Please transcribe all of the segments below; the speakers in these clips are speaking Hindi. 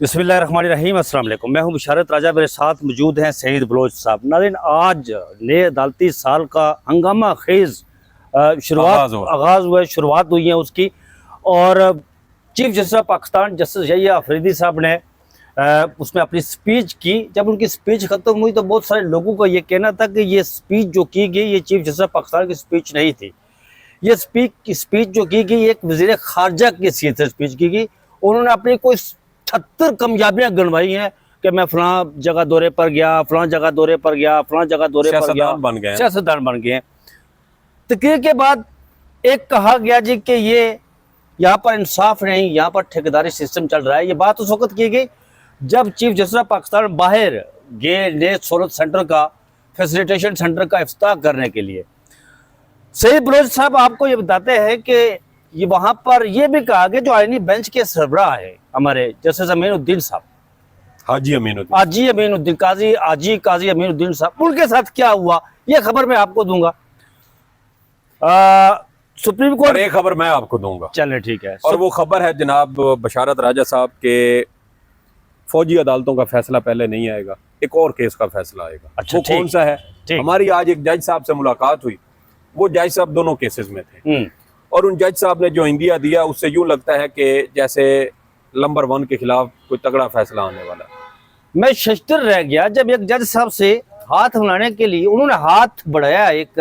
बिस्मिल्लाहिर्रहमानिर्रहीम, अस्सलाम वालेकुम। मैं हूं बिशारत राजा, मेरे साथ मौजूद हैं सईद बलोच साहब। नाज़रीन, आज नए अदालती साल का हंगामा खेज आगाज़ हुआ है, शुरुआत हुई है उसकी। और chief justice of Pakistan justice Yahya Afridi साहब ने उसमें अपनी स्पीच की। जब उनकी स्पीच ख़त्म हुई तो बहुत सारे लोगों का ये कहना था कि ये स्पीच जो की गई ये चीफ जस्टिस ऑफ पाकिस्तान की स्पीच नहीं थी। ये स्पीच जो की गई एक वज़ीर ख़ारजा की हैसियत से स्पीच की गई। उन्होंने अपनी कोई 76 कामयाबियां गिनवाई हैं कि मैं फलां जगह दौरे पर गया, फलां जगह दौरे पर गया, फलां जगह दौरे पर गया, सियासतदान बन गए। तकरीर के बाद एक कहा गया जी कि ये यहाँ पर इंसाफ नहीं, यहाँ पर ठेकेदारी सिस्टम चल रहा है। ये बात उस वक्त की गई जब चीफ जस्टिस ऑफ पाकिस्तान बाहर गए नए सहूलत सेंटर का, फैसिलिटेशन सेंटर का इफ्ताह करने के लिए। सईद बलोच साहब आपको ये बताते हैं कि ये वहां पर यह भी कहा गया जो आईनी बेंच के सरबराह है हमारे जस्टिस अमीनुद्दीन साहब, हाजी अमीनुद्दीन काजी अमीनुद्दीन साहब, उनके साथ क्या हुआ ये खबर मैं आपको दूंगा। सुप्रीम कोर्ट एक खबर मैं आपको दूंगा, चले ठीक है। और वो खबर है जनाब बशारत राजा साहब के फौजी अदालतों का फैसला पहले नहीं आएगा, एक और केस का फैसला आएगा। अच्छा, वो कौन सा है? हमारी आज एक जज साहब से मुलाकात हुई। वो जज साहब दोनों केसेस में थे और उन जज साहब ने जो इंदिया दिया उससे यूं लगता है कि जैसे नंबर 1 के खिलाफ कोई तगड़ा फैसला आने वाला है। मैं शश्तर रह गया जब एक जज साहब से हाथ मिलाने के लिए उन्होंने हाथ बढ़ाया एक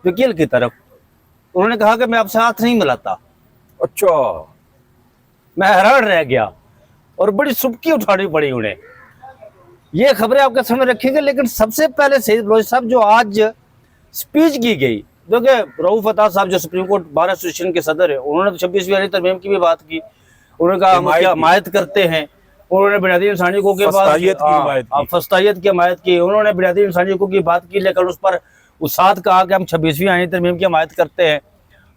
वकील की तरफ। उन्होंने कहा कि मैं आपसे हाथ नहीं मिलाता। अच्छा, मैं हैरान रह गया और बड़ी सुबकी उठानी पड़ी उन्हें। ये खबरें आपके सामने रखेंगे, लेकिन सबसे पहले सईद बलोच साहब जो आज स्पीच की गई, देखिए रऊफ अता साहब जो सुप्रीम कोर्ट बार एसोसिएशन के सदर है, उन्होंने तो 26वीं वाली तरमीम की भी बात की। उन्होंने कहा हम क्या हमायत करते हैं। उन्होंने बुनियादी इंसानी हकूक़ के बाद फस्तायत की हमायत की। उन्होंने बुनियादी इंसानी हकूक़ की बात की, लेकिन उस पर उस साथ कहा कि हम 26वीं आईनी तरमीम की हमायत करते हैं।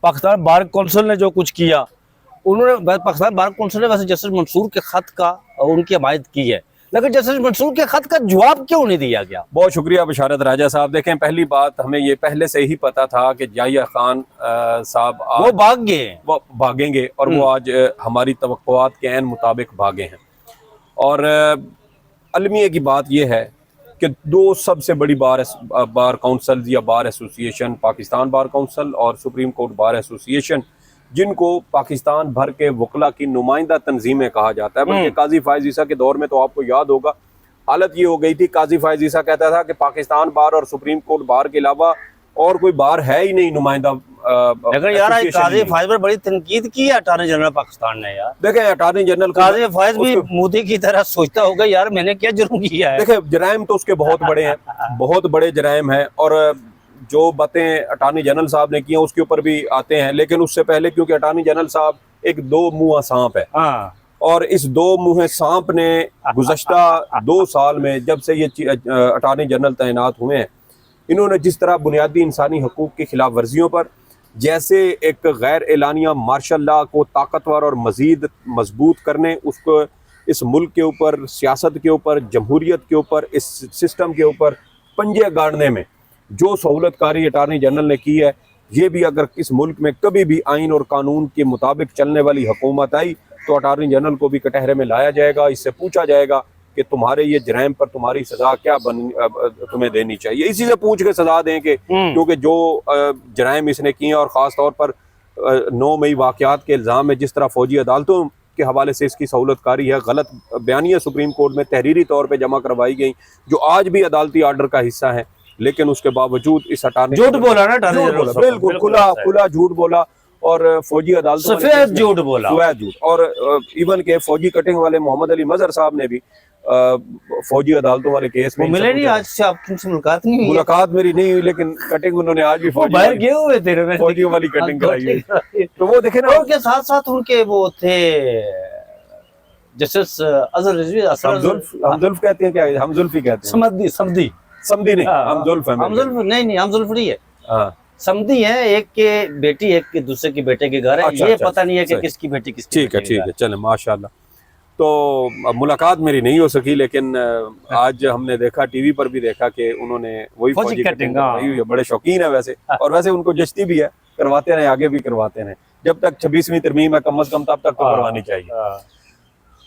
पाकिस्तान बार कौंसिल ने जो कुछ किया, उन्होंने पाकिस्तान बार कौंसिल ने वैसे जस्टिस मंसूर के खत का उनकी हमायत की है, लेकिन जस्टिस मंसूर के खत का जवाब क्यों नहीं दिया गया? बहुत शुक्रिया बशारत राजा साहब। देखें, पहली बात हमें ये पहले से ही पता था कि यहिया खान साहब वो भाग गए, वो भागेंगे और वो आज हमारी तवक्कुआत के ऐन मुताबिक भागे हैं। और अलमिया की बात यह है कि दो सबसे बड़ी बार काउंसिल या bar association, Pakistan bar council और सुप्रीम कोर्ट बार एसोसिएशन, जिनको पाकिस्तान भर के वकला की नुमाइंदा तंजीमें कहा जाता है। बल्कि काजी फायज ईसा के दौर में तो आपको याद होगा हालत ये हो गई थी, काजी फायज ईसा कहता था कि पाकिस्तान बार और सुप्रीम कोर्ट बार के अलावा और कोई बार है ही नहीं नुमाइंदा। लेकिन यार काजी फायज पर बड़ी तनकीद की है अटॉर्नी जनरल पाकिस्तान ने। यार देखें, अटॉर्नी जनरल काजी फायज भी मोदी की तरह सोचता होगा यार मैंने क्या जुर्म किया है। देखें, जराइम तो उसके बहुत बड़े हैं, बहुत बड़े जराइम हैं, और जो बातें अटॉर्नी जनरल साहब ने की हैं उसके ऊपर भी आते हैं। लेकिन उससे पहले, क्योंकि अटॉर्नी जनरल साहब एक दो मुँहा सांप है, और इस दो मुँहे सांप ने गुज़श्ता 2 साल में जब से ये अटॉर्नी जनरल तैनात हुए हैं, इन्होंने जिस तरह बुनियादी इंसानी हकूक़ की खिलाफ वर्जियों पर, जैसे एक गैर एलानिया मार्शल लॉ को ताकतवर और मज़ीद मजबूत करने, उसको इस मुल्क के ऊपर, सियासत के ऊपर, जमहूरियत के ऊपर, इस सिस्टम के ऊपर पंजे गाड़ने में जो सहूलतकारी अटॉर्नी जनरल ने की है, ये भी अगर इस मुल्क में कभी भी आइन और कानून के मुताबिक चलने वाली हुकूमत आई तो अटॉर्नी जनरल को भी कटहरे में लाया जाएगा। इससे पूछा जाएगा कि तुम्हारे ये जराइम पर तुम्हारी सजा क्या तुम्हें देनी चाहिए। इसी से पूछ के सजा देंगे, क्योंकि जो जराइम इसने किए और ख़ास तौर पर 9 मई वाक़यात के इल्ज़ाम में जिस तरह फौजी अदालतों के हवाले से इसकी सहूलतकारी है, गलत बयानियाँ सुप्रीम कोर्ट में तहरीरी तौर पर जमा करवाई गई जो आज भी अदालती आर्डर का हिस्सा है, लेकिन उसके बावजूद इस अटॉर्नी झूठ बोला ना, बिल्कुल खुला झूठ बोला और फौजी अदालतों सफेद झूठ बोला, और इवन के फौजी कटिंग वाले मोहम्मद अली मजहर साहब ने भी फौजी अदालतों वाले केस में मिले नहीं। आज से आपसे मुलाकात नहीं हुई? मुलाकात मेरी नहीं हुई, लेकिन कटिंग उन्होंने आज भी बाहर गए हुए थे, फौजी वाली कटिंग कराई है। तो वो देखे ना, उनके साथ साथ उनके वो थे जस्टिस अजहर रिजवी, हमजुल्फ कहते हैं क्या? हमजुल्फ ही कहते हैं। समदी नहीं, हमजुल्फ नहीं, हमजुल्फ नहीं है, समदी है। एक के बेटी एक के दूसरे के बेटे के घर है। ये पता नहीं है कि किसकी बेटी किसकी। ठीक है, चले माशाल्लाह। तो मुलाकात मेरी नहीं हो सकी, लेकिन आज हमने देखा, टीवी पर भी देखा कि उन्होंने वही फौजी कटिंग कराई हुई है। बड़े शौकीन है वैसे, और वैसे उनको जचती भी है, करवाते रहे, आगे भी करवाते रहे। जब तक 26वीं तरमीम है कम अज कम तब तक तो करवानी चाहिए।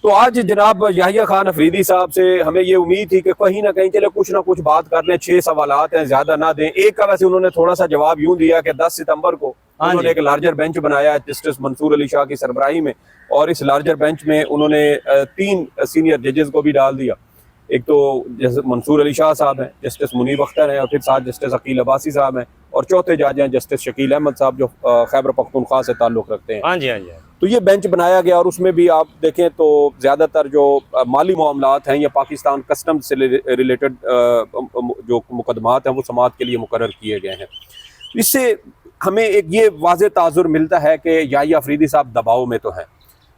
तो आज जनाब याहिया खान अफरीदी साहब से हमें ये उम्मीद थी कि कहीं ना कहीं चले कुछ ना कुछ बात कर लें। 6 सवालात हैं, ज्यादा ना दें। एक का वैसे उन्होंने थोड़ा सा जवाब यूं दिया कि 10 सितंबर को उन्होंने एक लार्जर बेंच बनाया जस्टिस मंसूर अली शाह की सरबराही में, और इस लार्जर बेंच में उन्होंने 3 सीनियर जजेस को भी डाल दिया। एक तो मंसूर अली शाह साहब हैं, जस्टिस मुनीब अख्तर हैं, और फिर साथ जस्टिस अकील अब्बासी साहब हैं, और चौथे जज हैं जस्टिस शकील अहमद साहब जो खैबर पख्तूनख्वा से ताल्लुक़ रखते हैं। हाँ जी, हाँ जी। तो ये बेंच बनाया गया, और उसमें भी आप देखें तो ज़्यादातर जो माली मामलात हैं या पाकिस्तान कस्टम से रिलेटेड जो मुकदमात हैं वो समाअत के लिए मुकर्रर किए गए हैं। इससे हमें एक ये वाज़ेह ताज़ुर मिलता है कि याहिया अफरीदी साहब दबाव में तो हैं।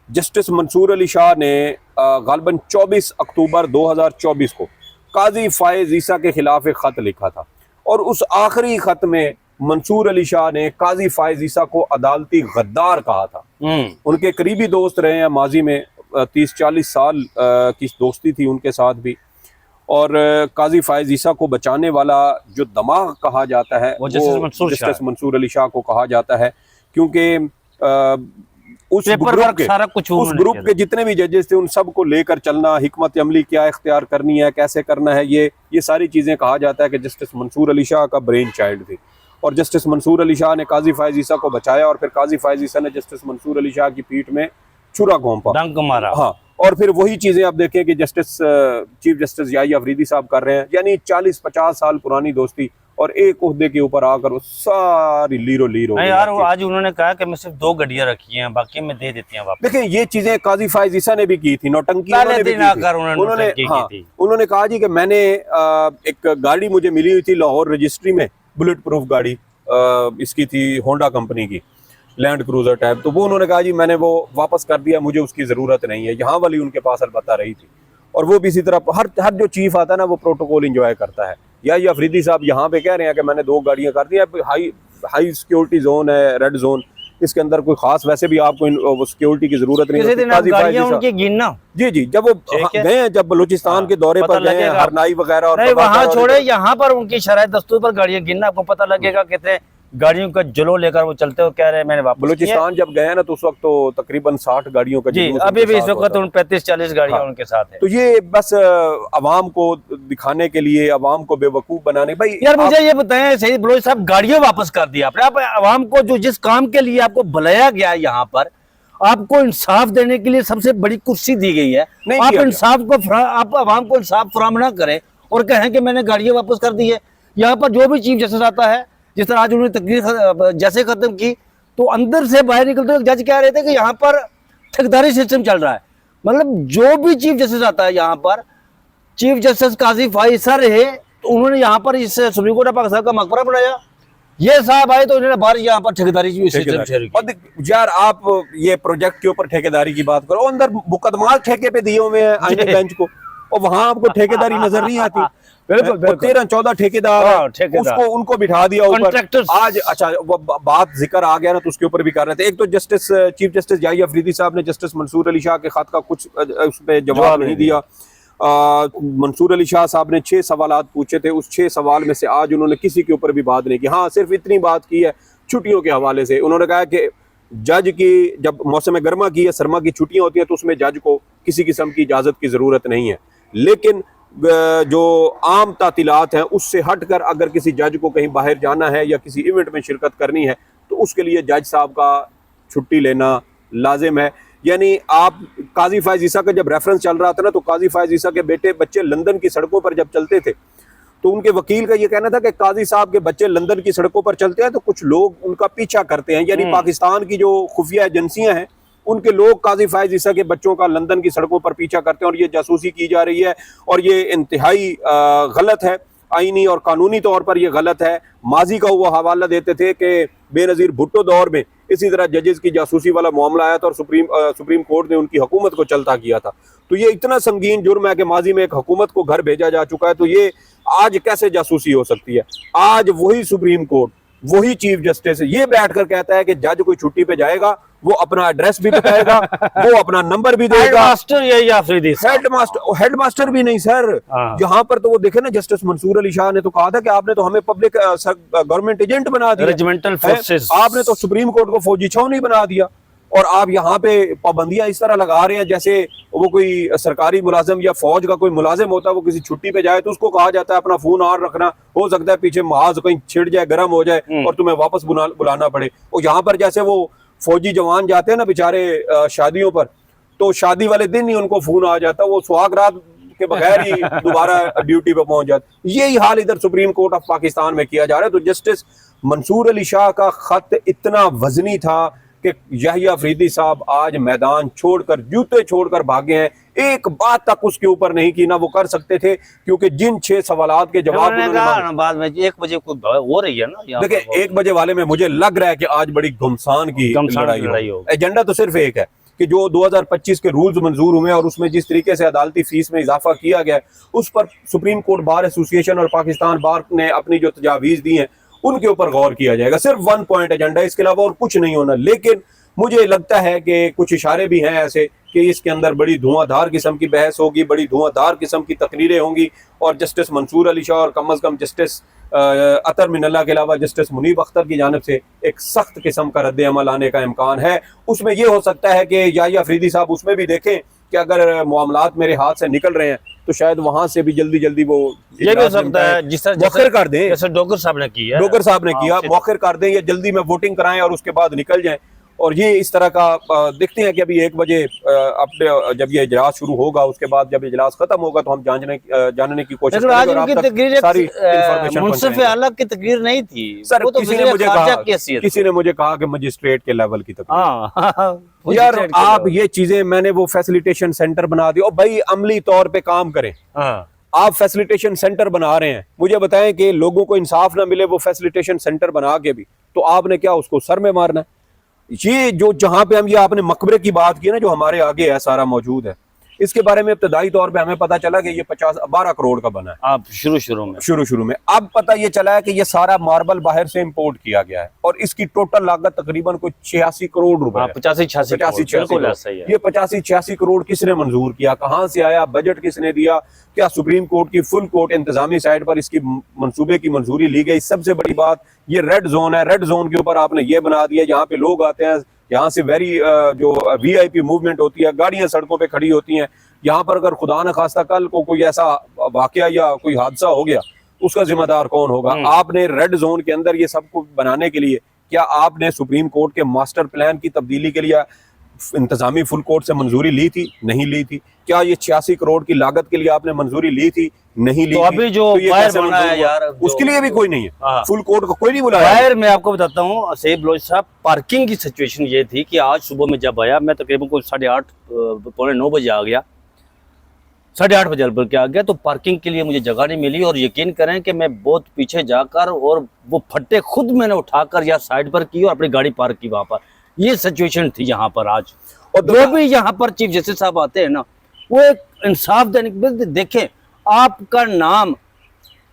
जस्टिस मंसूर अली शाह ने गालबन 24 अक्टूबर 2024 को काजी फायज़ ईसा के खिलाफ एक ख़त लिखा था, और उस आखिरी ख़त में मंसूर अली शाह ने काजी फायज़ ईसा को अदालती गद्दार कहा था। उनके करीबी दोस्त रहे हैं माजी में, 30-40 साल की दोस्ती थी उनके साथ भी, और काजी फायज़ ईसा को बचाने वाला जो दमाग कहा जाता है वो जस्टिस मंसूर अली शाह को कहा जाता है, क्योंकि उस ग्रुप के जितने भी जजेस थे उन सब को लेकर चलना, हिकमत अमली क्या इख्तियार करनी है, कैसे करना है, ये सारी चीज़ें कहा जाता है कि जस्टिस मंसूर अली शाह का ब्रेन चाइल्ड थी। और जस्टिस मंसूर अली शाह ने काजी फायज़ ईसा को बचाया, और फिर काजी फायज़ ईसा ने जस्टिस मंसूर अली शाह की पीठ में छुरा घोंपा, डंक मारा। हाँ, और फिर वही चीज़ें आप देखें कि चीफ जस्टिस याहिया अफरीदी साहब कर रहे हैं। यानी 40-50 साल पुरानी दोस्ती, और एक ओहदे के ऊपर आकर वो सारी लीरो यार। वो आज उन्होंने कहा कि मैं सिर्फ 2 गाड़ियां रखी हैं, बाकी में दे देती हैं वापस। देखें ये चीजें काजी फायज़ ईसा ने भी की थी, नौटंकी उन्होंने कहा जी कि मैंने एक गाड़ी मुझे मिली हुई थी लाहौर रजिस्ट्री में, बुलेट प्रूफ गाड़ी इसकी थी, होंडा कंपनी की लैंड क्रूजर टाइप, तो वो उन्होंने कहा जी मैंने वो वापस कर दिया, मुझे उसकी ज़रूरत नहीं है। यहाँ वाली उनके पास अलबत्ता रही थी, और वो भी इसी तरह हर जो चीफ आता है ना वो प्रोटोकॉल इंजॉय करता है। या अफरीदी साहब यहाँ पे कह रहे हैं कि मैंने 2 गाड़ियाँ कर दी। हाई सिक्योरिटी जोन है, रेड जोन, इसके अंदर कोई खास वैसे भी आपको सिक्योरिटी की जरूरत नहीं है। जी, जब वो गए हैं, जब बलूचिस्तान के दौरे पर गए हैं, हरनाई वगैरह, और वहाँ छोड़े, यहाँ पर उनकी शराय दस्तूर पर गाड़ियाँ गिनना, आपको पता लगेगा कितने गाड़ियों का जलो लेकर वो चलते हो। कह रहे हैं मैंने वापस बलूचिस्तान जब गए ना तो उस वक्त तो तकरीबन 60 गाड़ियों का जी, अभी भी इस वक्त 35-40 गाड़ियां उनके साथ है। तो ये बस अवाम को दिखाने के लिए, अवाम को बेवकूफ बनाने। भाई यार मुझे ये बताएं सईद बलोच साहब, गाड़ियां वापस कर दिया आपने, आप अवाम को जो जिस काम के लिए आपको बुलाया गया है यहाँ पर, आपको इंसाफ देने के लिए सबसे बड़ी कुर्सी दी गई है, आप इंसाफ को आप अवाम को इंसाफ फराहम ना करें और कहें कि मैंने गाड़ियां वापस कर दी है। यहाँ पर जो भी चीफ जस्टिस आता है, जिस तरह आज उन्होंने तकरीर जैसे खत्म की तो अंदर से बाहर निकलते जज कह रहे थे कि यहाँ पर ठेकेदारी सिस्टम चल रहा है। मतलब जो भी चीफ जस्टिस आता है यहाँ पर, चीफ जस्टिस काजी फायज़ ईसा रहे तो उन्होंने यहाँ पर इस सुप्रीम कोर्ट ऑफ पाकिस्तान का मकबरा बनाया, ये साहब आए तो उन्होंने बाहर यहाँ पर ठेकेदारी सिस्टम। यार आप ये प्रोजेक्ट के ऊपर ठेकेदारी की बात करो, अंदर मुकदमा ठेके पे दिए हुए हैं आईने बेंच को, और वहां आपको ठेकेदारी नजर नहीं आती। बिल्कुल 13-14 ठेकेदार उसको उनको बिठा दिया ऊपर। आज अच्छा बात जिक्र आ गया ना तो उसके ऊपर भी कर रहे थे। एक तो चीफ जस्टिस याहिया अफरीदी साहब ने जस्टिस मंसूर अली शाह के खत का कुछ उस पर जवाब नहीं दिया। मंसूर अली शाह साहब ने 6 सवालात पूछे थे, उस 6 सवाल में से आज उन्होंने किसी के ऊपर भी बात नहीं की। हाँ, सिर्फ इतनी बात की है छुट्टियों के हवाले से। उन्होंने कहा कि जज की जब मौसम गर्मा की या सरमा की छुट्टियां होती हैं तो उसमें जज को किसी किस्म की इजाज़त की ज़रूरत नहीं है, लेकिन जो आम तातीलात हैं उससे हटकर अगर किसी जज को कहीं बाहर जाना है या किसी इवेंट में शिरकत करनी है तो उसके लिए जज साहब का छुट्टी लेना लाजिम है। यानी आप काजी फायज़ ईसा का जब रेफरेंस चल रहा था ना तो काजी फायज़ ईसा के बच्चे लंदन की सड़कों पर जब चलते थे तो उनके वकील का ये कहना था कि काजी साहब के बच्चे लंदन की सड़कों पर चलते हैं तो कुछ लोग उनका पीछा करते हैं। यानी पाकिस्तान की जो खुफिया एजेंसियां हैं उनके लोग काजी फायज़ ईसा के बच्चों का लंदन की सड़कों पर पीछा करते हैं और ये जासूसी की जा रही है, और ये इंतहाई गलत है, आईनी और कानूनी तौर पर ये गलत है। माजी का वो हवाला देते थे कि बेनज़ीर भुट्टो दौर में इसी तरह जजेस की जासूसी वाला मामला आया था और सुप्रीम कोर्ट ने उनकी हुकूमत को चलता किया था। तो ये इतना संगीन जुर्म है कि माजी में एक हुकूमत को घर भेजा जा चुका है, तो ये आज कैसे जासूसी हो सकती है। आज वही सुप्रीम कोर्ट, वही चीफ जस्टिस ये बैठकर कहता है कि जज कोई छुट्टी पे जाएगा वो अपना एड्रेस भी बताएगा, वो अपना नंबर भी देगा। हेडमास्टर भी नहीं सर, यहाँ पर तो वो देखे ना जस्टिस मंसूर अली शाह ने तो कहा था कि आपने तो हमें पब्लिक गवर्नमेंट एजेंट बना दिया, रेजिमेंटल फोर्सेस, आपने तो सुप्रीम कोर्ट को फौजी छावनी बना दिया। और आप यहाँ पे पाबंदियां इस तरह लगा रहे हैं जैसे वो कोई सरकारी मुलाजिम या फौज का कोई मुलाजिम होता है, वो किसी छुट्टी पे जाए तो उसको कहा जाता है अपना फोन ऑन रखना, हो सकता है पीछे महाज कहीं छिड़ जाए, गर्म हो जाए और तुम्हें वापस बुलाना पड़े। और यहाँ पर जैसे वो फौजी जवान जाते हैं ना बेचारे शादियों पर, तो शादी वाले दिन ही उनको फोन आ जाता, वो सुहाग रात के बगैर ही दोबारा ड्यूटी पे पहुंच जाते। यही हाल इधर सुप्रीम कोर्ट ऑफ पाकिस्तान में किया जा रहा है। तो जस्टिस मंसूर अली शाह का खत इतना वजनी था कि याहिया अफरीदी साहब आज मैदान छोड़कर, जूते छोड़कर भागे हैं। एक बात तक उसके ऊपर नहीं की, ना वो कर सकते थे, क्योंकि जिन 6 सवालात के जवाब बाद में 1 बजे को हो रही है ना। देखिए 1 बजे वाले में मुझे लग रहा है कि आज बड़ी घमसान की लड़ाई हो। एजेंडा तो सिर्फ एक है कि जो 2025 के रूल्स मंजूर हुए और उसमें जिस तरीके से अदालती फीस में इजाफा किया गया, उस पर सुप्रीम कोर्ट बार एसोसिएशन और पाकिस्तान बार ने अपनी जो तजावीज़ दी हैं उनके ऊपर गौर किया जाएगा। सिर्फ 1 पॉइंट एजेंडा, इसके अलावा और कुछ नहीं होना। लेकिन मुझे लगता है कि कुछ इशारे भी हैं ऐसे कि इसके अंदर बड़ी धुआंधार किस्म की बहस होगी, बड़ी धुआंधार किस्म की तकरीरें होंगी, और जस्टिस मंसूर अली शाह और कम अज़ कम जस्टिस अतर मिनल्ला के अलावा जस्टिस मुनीब अख्तर की जानिब से एक सख्त किस्म का रद्द अमल आने का इम्कान है। उसमें यह हो सकता है कि याहिया अफरीदी साहब उसमें भी देखें कि अगर मामलात मेरे हाथ से निकल रहे हैं तो शायद वहां से भी जल्दी जल्दी वो ये भी हो सकता है जिस तरह मौखर कर दें, जैसे डोगर साहब ने किया, डोगर साहब ने किया, मौखर कर दें या जल्दी में वोटिंग कराएं और उसके बाद निकल जाएं। और ये इस तरह का देखते हैं कि अभी 1 बजे अपने जब ये इजलास शुरू होगा, उसके बाद जब इजलास खत्म होगा तो हम जानने की कोशिश करेंगे। सारी मुंसिफ आला की तकरीर नहीं थी सर, किसी ने मुझे कहा कि मजिस्ट्रेट के लेवल की तकरीर। यार आप ये चीजें, मैंने वो फैसिलिटेशन सेंटर बना दिया, और भाई अमली तौर पे काम करें। आप फैसिलिटेशन सेंटर बना रहे हैं, मुझे बताएं कि लोगों को इंसाफ ना मिले वो फैसिलिटेशन सेंटर बना के भी, तो आपने क्या उसको सर में मारना है? ये जो जहां पे हम, ये आपने मकबरे की बात की ना, जो हमारे आगे है सारा मौजूद है, इसके बारे में इब्तदाई तौर पे हमें पता चला कि ये 12 करोड़ का बना है। आप शुरू में अब पता ये चला है कि ये सारा मार्बल बाहर से इंपोर्ट किया गया है और इसकी टोटल लागत तकरीबन कुछ 86 करोड़ रुपए है। 85-86 ये 85-86 करोड़ किसने मंजूर किया, कहाँ से आया, बजट किसने दिया? क्या सुप्रीम कोर्ट की फुल कोर्ट इंतजामी साइड पर इसकी मंसूबे की मंजूरी ली गई? सबसे बड़ी बात, ये रेड जोन है, रेड जोन के ऊपर आपने ये बना दिया जहाँ पे लोग आते हैं, यहाँ से जो VIP मूवमेंट होती है, गाड़ियां सड़कों पे खड़ी होती हैं। यहाँ पर अगर खुदा न खास्ता कल को कोई ऐसा वाकया या कोई हादसा हो गया, उसका जिम्मेदार कौन होगा? आपने रेड जोन के अंदर ये सब कुछ बनाने के लिए, क्या आपने सुप्रीम कोर्ट के मास्टर प्लान की तब्दीली के लिए इंतजामी फुल कोर्ट से मंजूरी ली थी? नहीं ली थी। क्या ये 86 करोड़ की लागत के लिए आपने मंजूरी ली थी? नहीं ली। तो अभी जो फायर बना है यार, उसके लिए भी कोई नहीं है, फुल कोर्ट को कोई नहीं बुलाया। फायर मैं आपको बताता हूँ सईद बलोच साहब, पार्किंग की सिचुएशन ये थी कि आज सुबह में जब आया, मैं तकरीबन कुछ 8:30 पौने 9 बजे आ गया, 8:30 बजे बल्कि आ गया, तो पार्किंग के लिए मुझे जगह नहीं मिली। और यकीन करें कि मैं बहुत पीछे जाकर और वो फट्टे खुद मैंने उठाकर या साइड पर की और अपनी गाड़ी पार्क की वहां पर। ये सिचुएशन थी यहाँ पर आज। और जो भी यहाँ पर चीफ जस्टिस साहब आते हैं ना, वो एक इंसाफ देने के, देखें आपका नाम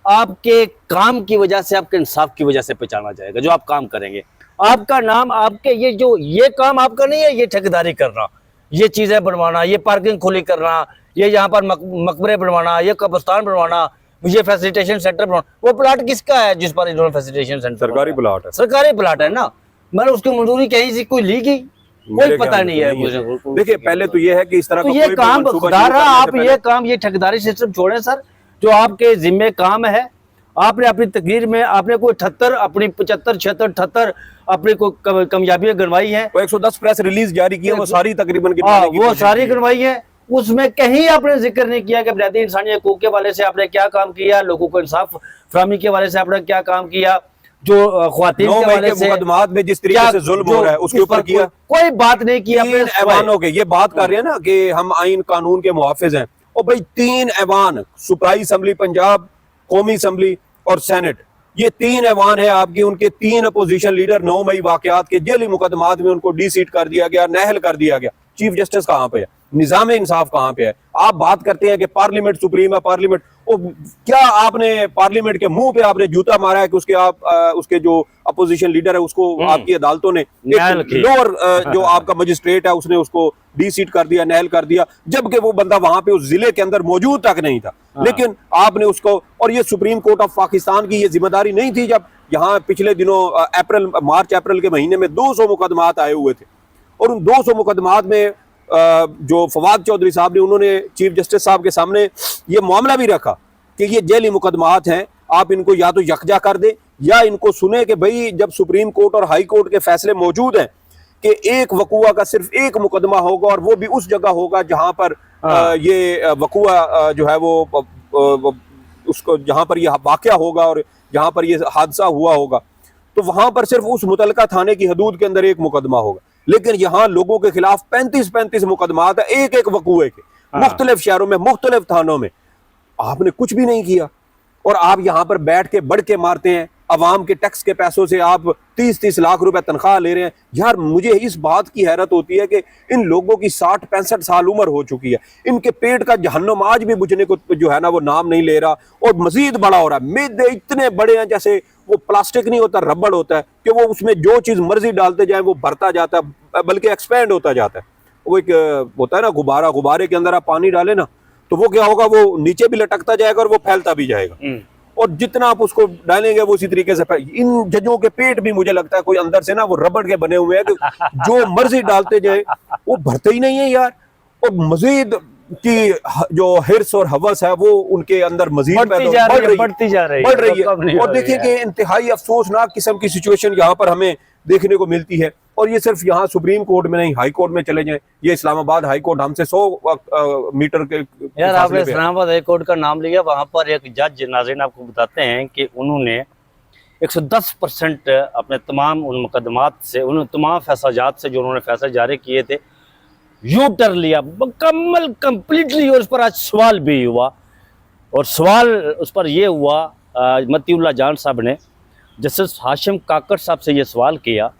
आपके काम की वजह से, आपके इंसाफ की वजह से पहचाना जाएगा। जो आप काम करेंगे, आपका नाम, आपके ये काम आपका नहीं है, ये ठेकेदारी करना, ये चीजें बनवाना, ये पार्किंग खुली करना, ये यहाँ पर मकबरे बनवाना, ये कब्रिस्तान बनवाना, मुझे फैसिलिटेशन सेंटर बनवाना। वो प्लाट किसका है जिस पर इन्होंने फैसिलिटेशन सेंटर? सरकारी प्लाट है, सरकारी प्लाट है ना। मैंने उसकी मंजूरी कहीं से कोई ली गई, कोई पता नहीं है मुझे। देखिए पहले तो ये है कि इस तरह तो ये काम खुदा रहा, आप ये काम, ये ठेकेदारी सिस्टम छोड़ें सर, जो आपके जिम्मे काम है। आपने अपनी तकरीर में आपने कोई 78 अपनी 75 76 78 अपनी कोई कामयाबियां गिनवाई है, 110 प्रेस रिलीज जारी की है, वो सारी तकरीबन वो सारी गिनवाई है। उसमें कहीं आपने जिक्र नहीं किया कि बुनियादी इंसानी हकूक के वाले से आपने क्या काम किया, लोगों को इंसाफ फराहमी के वाले से आपने क्या काम किया, जो ख्वातीन के वाले से मुकदमात में जिस तरीके से जुल्म हो रहा है उसके ऊपर किया, कोई बात नहीं की। ऐवानों के ये बात कर रहे हैं ना कि हम आइन कानून के मुहाफिज हैं, और भाई 3 ऐवान, सूबाई असम्बली पंजाब, कौमी असम्बली और सेनेट, ये 3 ऐवान है आपकी। उनके 3 अपोजिशन लीडर 9 मई वाकयात के जेली मुकदमात में उनको डी-सीट कर दिया गया, नाअहल कर दिया गया। चीफ जस्टिस कहाँ पे है? निजाम इंसाफ कहाँ पे है? आप बात करते हैं कि पार्लियामेंट सुप्रीम है, पार्लियामेंट, क्या आपने पार्लियामेंट के मुंह पे आपने जूता मारा है कि उसके जो अपोजिशन लीडर है उसको आपकी अदालतों ने, लोअर जो आपका मजिस्ट्रेट है उसने उसको डी-सीट कर दिया, नाअहल कर दिया, जबकि वो बंदा वहां पे उस जिले के अंदर मौजूद तक नहीं था। लेकिन आपने उसको, और ये सुप्रीम कोर्ट ऑफ पाकिस्तान की ये जिम्मेदारी नहीं थी जब यहाँ पिछले दिनों मार्च अप्रैल के महीने में 200 मुकदमात आए हुए थे, और उन 200 मुकदमात में जो फवाद चौधरी साहब ने, उन्होंने चीफ जस्टिस साहब के सामने ये मामला भी रखा कि ये जेली मुकदमात हैं, आप इनको या तो यकजा कर दें या इनको सुने कि भाई जब सुप्रीम कोर्ट और हाई कोर्ट के फैसले मौजूद हैं कि एक वकुआ का सिर्फ एक मुकदमा होगा और वो भी उस जगह होगा जहां पर ये वकुआ जो है वो उसको जहां पर यह वाकया होगा और जहां पर ये हादसा हुआ होगा, तो वहां पर सिर्फ उस मुतलका थाने की हदूद के अंदर एक मुकदमा होगा। लेकिन यहाँ लोगों के खिलाफ 35-35 मुकदमात है एक एक वकुए के, मुख्तलिफ शहरों में, मुख्तलिफ थानों में। आपने कुछ भी नहीं किया और आप यहाँ पर बैठ के बढ़ के मारते हैं। अवाम के टैक्स के पैसों से आप 30-30 लाख रुपए तनख्वाह ले रहे हैं। यार मुझे इस बात की हैरत होती है कि इन लोगों की 60-65 साल उम्र हो चुकी है, इनके पेट का जहन्नुम आज भी बुझने को जो है ना वो नाम नहीं ले रहा और मजीद बड़ा हो रहा है। मैदे इतने बड़े हैं जैसे वो प्लास्टिक नहीं होता, रबड़ होता है कि वो उसमें जो चीज मर्जी डालते जाए वो भरता जाता है, बल्कि एक्सपेंड होता जाता है। वो एक होता है ना गुब्बारा, गुब्बारे के अंदर आप पानी डाले ना तो वो क्या होगा, वो नीचे भी लटकता जाएगा और वो फैलता भी जाएगा, और जितना आप उसको डालेंगे वो उसी तरीके से इन जजों के पेट भी मुझे लगता है कोई अंदर से ना वो रबड़ के बने हुए हैं कि जो मर्जी डालते जाए वो भरते ही नहीं है यार। और मजीद की जो हिर्स और हवस है वो उनके अंदर मजीद बढ़ती जा रही है। और देखिए कि इंतहाई अफसोसनाक किस्म की सिचुएशन यहाँ पर हमें देखने को मिलती है। और ये सिर्फ यहाँ सुप्रीम कोर्ट में नहीं, हाई कोर्ट में चले जाएं, ये इस्लामाबाद हाई कोर्ट हमसे 100 मीटर के यार आपने इस्लामाबाद हाई कोर्ट का नाम लिया, वहां पर एक जज नाज़रीन आपको बताते हैं कि उन्होंने 110% अपने तमाम उन मुकदमात से, उन तमाम फैसलाजात से जो उन्होंने फैसले जारी किए थे यू टर्न लिया मुकम्मल कंप्लीटली। और उस पर आज सवाल भी हुआ, और सवाल उस पर यह हुआ मतीउल्लाह जान साहब ने जस्टिस हाशिम काकड़ साहब से ये सवाल किया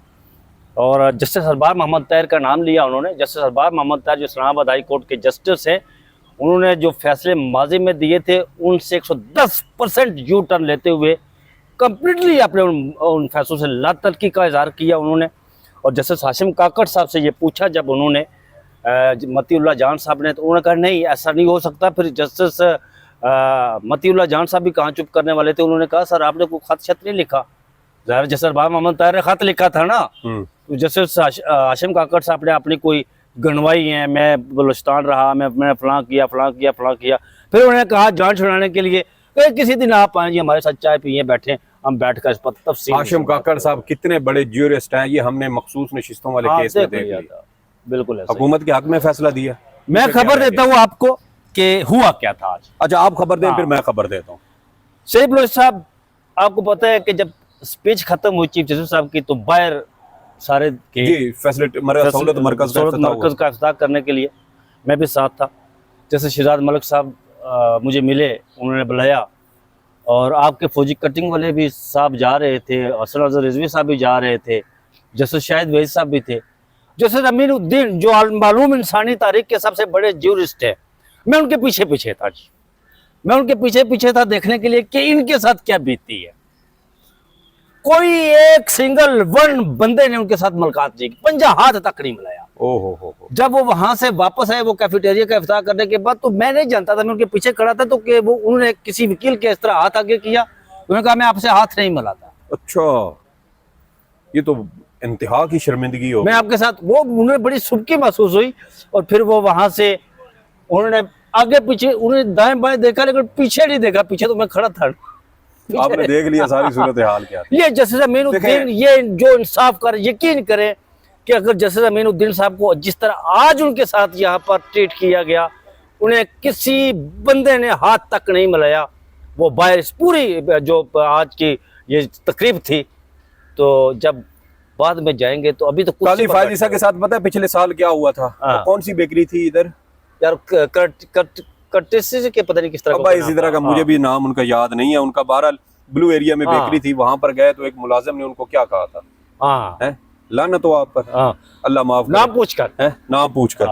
और जस्टिस सरबार मोहम्मद ताहिर का नाम लिया उन्होंने। जस्टिस सरबार मोहम्मद ताहिर जो इस्लामाबाद हाई कोर्ट के जस्टिस हैं, उन्होंने जो फैसले माजी में दिए थे उनसे 110% यू टर्न लेते हुए कंप्लीटली अपने उन फैसलों से लातल्की का इजहार किया उन्होंने। और जस्टिस हाशिम काकड़ साहब से ये पूछा जब उन्होंने मतीउल्लाह जान साहब ने, तो उन्होंने कहा नहीं ऐसा नहीं हो सकता। फिर जस्टिस मतीउल्लाह जान साहब भी कहाँ चुप करने वाले थे, उन्होंने कहा सर आपने कोई खत शत नहीं लिखा, ज़ाहिर जस्टिस सरबार मोहम्मद ताहिर ने खत लिखा था ना। तो जस्टिस हाशिम काकड़ साहब ने अपनी कोई गनवाई है, मैं बलूचिस्तान रहा, मैंने फलां किया फलां किया फलां किया। फिर उन्होंने कहा जान छुड़ाने के लिए किसी दिन आप आए जी हमारे साथ चाय पिए बैठे, हम बैठ कर इस पर तफसील। हाशिम काकड़ साहब कितने बड़े ज्यूरिस्ट हैं, ये हमने मखसूस नशिस्तों वाले केस में देख लिया। बिल्कुल हुकूमत के हक में फैसला दिया। मैं खबर देता हूँ आपको कि हुआ क्या था आज। अच्छा आप खबर दें, फिर मैं खबर देता हूँ। शरीफ बलोच साहब, आपको पता है कि जब स्पीच खत्म हुई चीफ जस्टिस साहब की तो बाहर सारे फैसिलिटी मरकज का इफ्ताह करने के लिए मैं भी साथ था। जैसे शिराज मलिक साहब मुझे मिले, उन्होंने बुलाया, और आपके फौजी कटिंग वाले भी साहब जा रहे थे, असर अजहर रिजवी साहब भी जा रहे थे, जैसे शाहिद वहीद साहब भी थे, जैसे अमीनुद्दीन जो मालूम इंसानी तारीख के सबसे बड़े ज्यूरिस्ट है। मैं उनके पीछे पीछे था जी, मैं उनके पीछे पीछे था देखने के लिए कि इनके साथ क्या बीती है। कोई एक सिंगल वन बंदे ने उनके साथ मुलाकात नहीं की, 50 हाथ तक नहीं मिलाया। ओहो। जब वो वहां से वापस आए, वो कैफेटेरिया का इफ्तार करने के बाद, तो मैं नहीं जानता था, मैं उनके पीछे खड़ा था, तो कि वो उन्होंने किसी वकील के इस तरह हाथ आगे किया, उन्होंने कहा मैं आपसे हाथ नहीं मिलाता। अच्छा, ये तो इंतहा की शर्मिंदगी हो। मैं आपके साथ, वो उन्हें बड़ी सुबकी महसूस हुई। और फिर वो वहां से उन्होंने आगे पीछे, उन्होंने दाएं बाएं देखा लेकिन पीछे नहीं देखा, पीछे तो मैं खड़ा था। आपने देख लिया सारी सूरत हाल क्या। ये जस्टिस अमीनुद्दीन ये जो इंसाफ कर, यकीन करें कि अगर जस्टिस अमीनुद्दीन साहब को जिस तरह आज उनके साथ यहाँ पर ट्रीट किया गया, उन्हें किसी बंदे ने हाथ तक नहीं मिलाया। वो बाहर पूरी जो आज की ये तकरीब थी, तो जब बाद में जाएंगे तो अभी तो काली फायजिसा के साथ पता है पिछले साल क्या हुआ था? तो कौन सी बेकरी थी इधर यार, कर्टिस के पता नहीं किस तरह इसी तरह का, मुझे भी नाम उनका याद नहीं है। उनका बहरहाल ब्लू एरिया में बेकरी थी, वहां पर गए तो एक मुलाजिम ने उनको क्या कहा था, है लाना तो आप पर, अल्लाह माफ करे, नाम पूछ कर।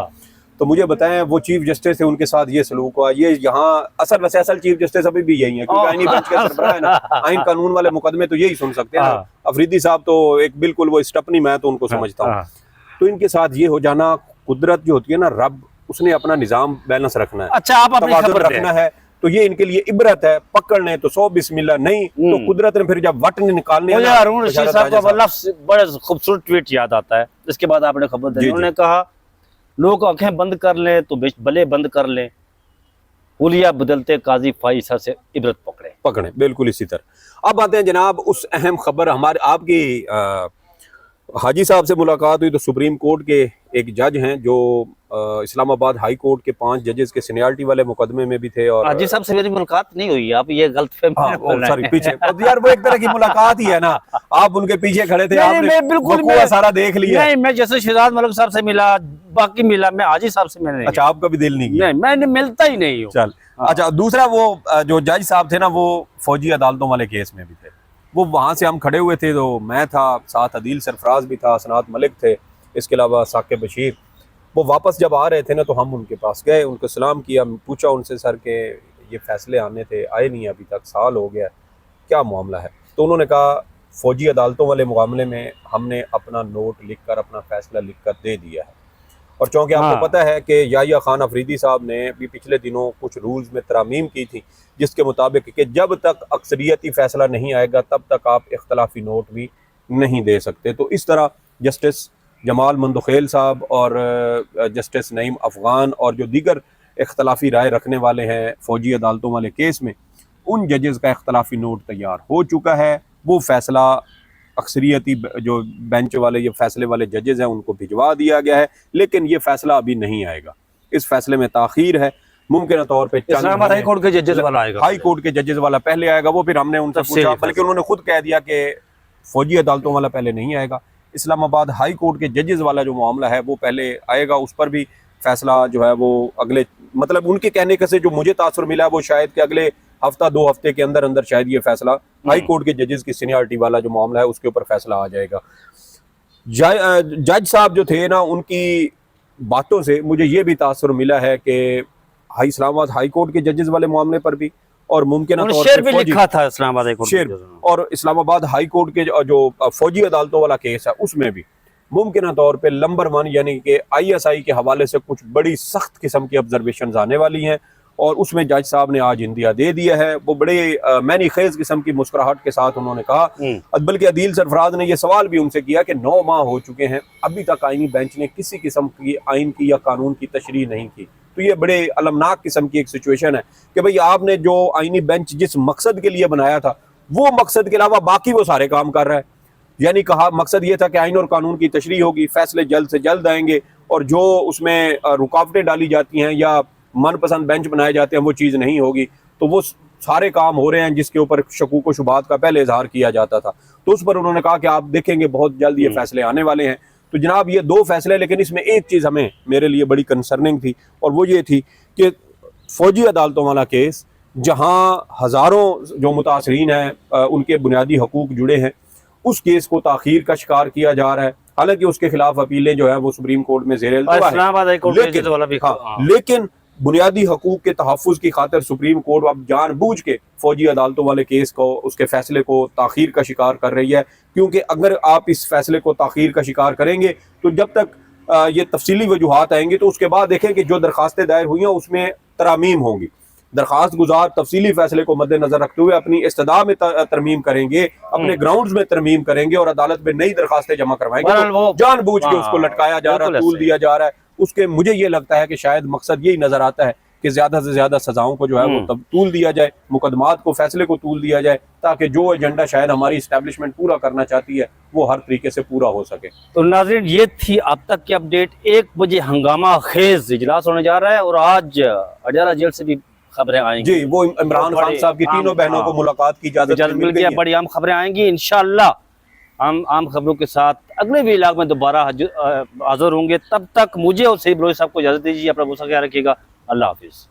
तो मुझे बताएं वो चीफ जस्टिस थे, उनके साथ ये सलूक हुआ। ये यहाँ असल चीफ जस्टिस अभी भी यही है, क्योंकि आईनी बेंच के सरबराह है ना, आइन कानून वाले मुकदमे तो यही सुन सकते हैं। अफरीदी साहब तो एक बिल्कुल वो स्टपनी, मैं तो उनको समझता हूँ। तो इनके साथ ये हो जाना, कुदरत जो होती है ना, रब उसने अपना निजाम बैलेंस रखना है। अच्छा, आप अपनी खबर रखना है, तो ये इनके लिए इबरत है। पकड़ने तो 100 बिस्मिल्लाह नहीं, तो कुदरत ने फिर जब वट निकालने, बड़े खूबसूरत ट्वीट याद आता है इसके बाद आपने खबर दी, जी, उन्होंने कहा लोग आंखें बंद कर लें तो भले बंद कर लें, हुलिया बदलते काजी फाइसा से इबरत पकड़े। बिल्कुल इसी तरह। अब आते हैं जनाब उस अहम खबर, हमारे आपकी हाजी साहब से मुलाकात हुई तो सुप्रीम कोर्ट के एक जज हैं जो इस्लामाबाद हाई कोर्ट के 5 जजेस के सीनियरिटी वाले मुकदमे में भी थे। और हाजी साहब से मेरी मुलाकात नहीं हुई, आप ये गलत सॉरी पीछे यार, वो एक तरह की मुलाकात ही है ना, आप उनके पीछे खड़े थे, आपने बिल्कुल सारा देख लिया। नहीं, मैं जैसे शहजाद मलिक साहब से मिला, बाकी मिला, मैं हाजी साहब से मैंने। अच्छा, आपका भी दिल नहीं किया? नहीं, मैंने मिलता ही नहीं हूँ। चल, अच्छा, दूसरा वो जो जज साहब थे ना, वो फौजी अदालतों वाले केस में भी थे। वो वहाँ से हम खड़े हुए थे, तो मैं था, साथ अदील सरफराज भी था, सनात मलिक थे, इसके अलावा साकिब बशीर। वो वापस जब आ रहे थे ना, तो हम उनके पास गए, उनको सलाम किया, पूछा उनसे, सर के ये फैसले आने थे, आए नहीं अभी तक, साल हो गया, क्या मामला है? तो उन्होंने कहा फौजी अदालतों वाले मामले में हमने अपना नोट लिख कर, अपना फैसला लिख कर दे दिया है। और चूँकि आपको पता है कि याहिया खान अफरीदी साहब ने भी पिछले दिनों कुछ रूल्स में तरामीम की थी, जिसके मुताबिक कि जब तक अक्सरियती फैसला नहीं आएगा तब तक आप इख्तलाफी नोट भी नहीं दे सकते। तो इस तरह जस्टिस जमाल मंदखेल साहब और जस्टिस नईम अफगान और जो दीगर इख्तलाफी राय रखने वाले हैं फौजी अदालतों वाले केस में, उन जजेस का इख्तलाफी नोट तैयार हो चुका है। वो फैसला अक्सरियती जो बेंच वाले, ये फैसले वाले जजेस हैं, उनको भिजवा दिया गया है, लेकिन ये फैसला अभी नहीं आएगा। इस फैसले में ताखीर है, मुमकिन तौर पे हाई कोर्ट के जजेस वाला आएगा, हाई कोर्ट के जजेस वाला पहले आएगा। वो फिर हमने उनसे पूछा, बल्कि उन्होंने खुद कह दिया कि फौजी अदालतों वाला पहले नहीं आएगा, इस्लामाबाद हाई कोर्ट के जजेस वाला जो मामला है वो पहले आएगा। उस पर भी फैसला जो है वो अगले, मतलब उनके कहने का से जो मुझे तासुर मिला वो शायद कि अगले हफ्ता 2 हफ्ते के अंदर अंदर शायद ये फैसला हाई कोर्ट के जजेस की सीनियरिटी वाला जो मामला है उसके ऊपर फैसला आ जाएगा। जज साहब जो थे ना, उनकी बातों से मुझे ये भी तासुर मिला है कि इस्लामाबाद हाई कोर्ट के जजेस वाले मामले पर भी, और मुमकिन शेर भी लिखा था इस्लामाबाद हाई कोर्ट शेर, और इस्लामाबाद हाई कोर्ट के जो फौजी अदालतों वाला केस है उसमें भी मुमकिन तौर पे नंबर 1 यानी कि ISI के हवाले से कुछ बड़ी सख्त किस्म की ऑब्जर्वेशन आने वाली हैं, और उसमें जज साहब ने आज इंदिया दे दिया है। वो बड़े मैनी खेज किस्म की मुस्कुराहट के साथ उन्होंने कहा, बल्कि अदील सरफराज ने यह सवाल भी उनसे किया कि 9 माह हो चुके हैं, अभी तक आईनी बेंच ने किसी किस्म की आइन की या कानून की तशरीह नहीं की। तो ये बड़े अलमनाक किस्म की एक सिचुएशन है कि भाई आपने जो आईनी बेंच जिस मकसद के लिए बनाया था, वो मकसद के अलावा बाकी वो सारे काम कर रहा है। यानी कहा मकसद ये था कि आइन और कानून की तशरीह होगी, फैसले जल्द से जल्द आएंगे, और जो उसमें रुकावटें डाली जाती हैं या मनपसंद बेंच बनाए जाते हैं वो चीज़ नहीं होगी। तो वो सारे काम हो रहे हैं जिसके ऊपर शकूक व शुबात का पहले इजहार किया जाता था। तो उस पर उन्होंने कहा कि आप देखेंगे बहुत जल्द ये फैसले आने वाले हैं। तो जनाब ये 2 फैसले, लेकिन इसमें एक चीज़ हमें मेरे लिए बड़ी कंसर्निंग थी, और वो ये थी कि फौजी अदालतों वाला केस जहाँ हज़ारों जो मुतासरीन हैं उनके बुनियादी हकूक जुड़े हैं, उस केस को ताखीर का शिकार किया जा रहा है। हालांकि उसके खिलाफ अपीलें जो है वो सुप्रीम कोर्ट में ज़ेर इल्तवा है, लेकिन बुनियादी हकूक के तहफ़्फ़ुज़ की खातिर सुप्रीम कोर्ट अब जानबूझ के फौजी अदालतों वाले केस को, उसके फैसले को ताख़ीर का शिकार कर रही है। क्योंकि अगर आप इस फैसले को ताख़ीर का शिकार करेंगे तो जब तक ये तफसीली वजूहात आएंगी तो उसके बाद देखें कि जो दरखास्तें दायर हुई हैं उसमें तरामीम होंगी। दरखास्त गुजार तफसीली फैसले को मद्देनजर रखते हुए अपनी इस्तदा में तरमीम करेंगे, अपने ग्राउंड्स में तरमीम करेंगे और अदालत में नई दरखास्तें जमा करवाएंगे। तो जानबूझ के उसको लटकाया जा रहा है, तूल दिया जा रहा है। उसके मुझे ये लगता है कि शायद मकसद यही नजर आता है कि ज्यादा से ज्यादा सजाओं को जो है वो तब तूल दिया जाए, मुकदमात को, फैसले को तूल दिया जाए, ताकि जो एजेंडा शायद हमारी इस्टेब्लिशमेंट पूरा करना चाहती है वो हर तरीके से पूरा हो सके। तो नाज़रीन, ये थी अब तक की अपडेट। 1 बजे हंगामा खेज इजलास होने जा रहा है और आज अडाला जेल से भी खबरें आएंगी। जी, वो इमरान खान साहब की तीनों बहनों को मुलाकात की इजाजत मिल गई है। बड़ी आम खबरें आएंगी इंशाअल्लाह। हम आम खबरों के साथ अगले भी इलाके में दोबारा हाजिर होंगे। तब तक मुझे और सईद बलोच साहब को इजाजत दीजिए। अपना बहुत ख्याल रखिएगा। अल्लाह हाफिज़।